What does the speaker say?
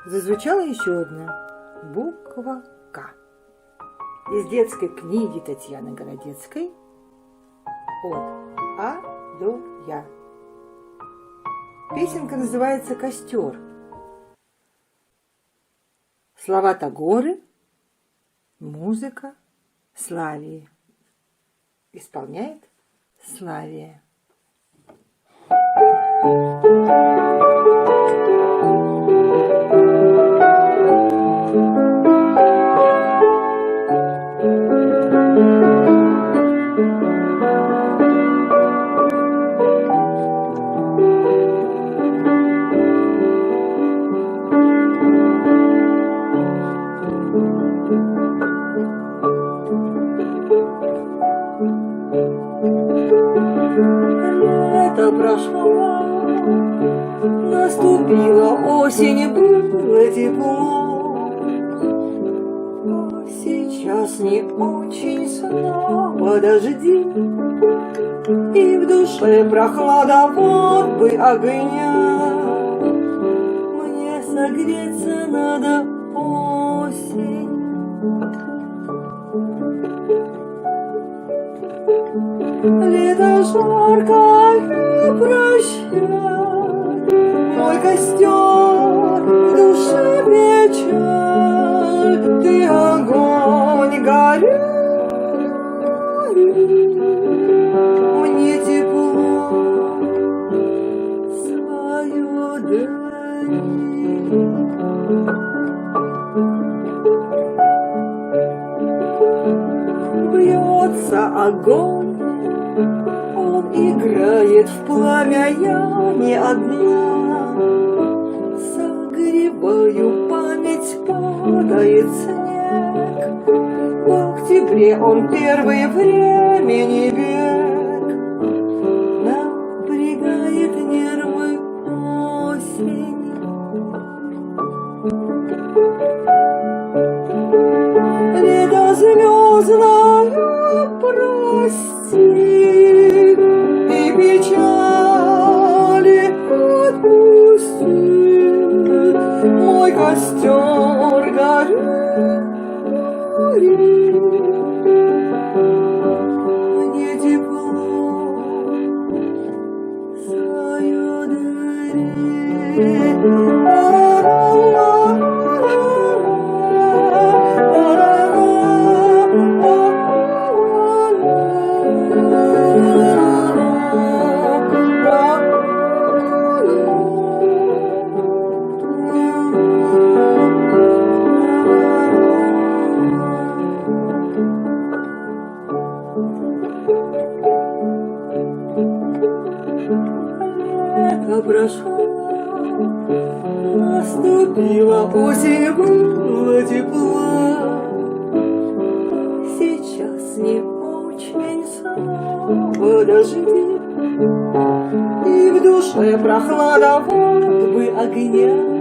Зазвучала еще одна буква «К». Из детской книги Татьяны Городецкой «От А до Я». Песенка называется «Костер». Слова Тагоры, музыка Славии. Исполняет Славия. Лето прошло, наступила осень, было тепло. А сейчас не очень снова дожди, и в душе прохлада, вот бы огня. Мне согреться надо, осень. Лето жаркое, прощай, мой костер, в душе печаль, ты огонь горю, мне тепло свое дари. Бьется огонь, он играет в пламя, я не одна. Согреваю память, падает снег. В октябре он первый, времени бег. Напрягает нервы осень. Лето звездное, прости, и печали отпусти. Мой костер горит, мне тепло свое дари. Лето прошло, наступила осень, было тепло. Сейчас не очень снова дожди, и в душе прохлада, вот бы огня.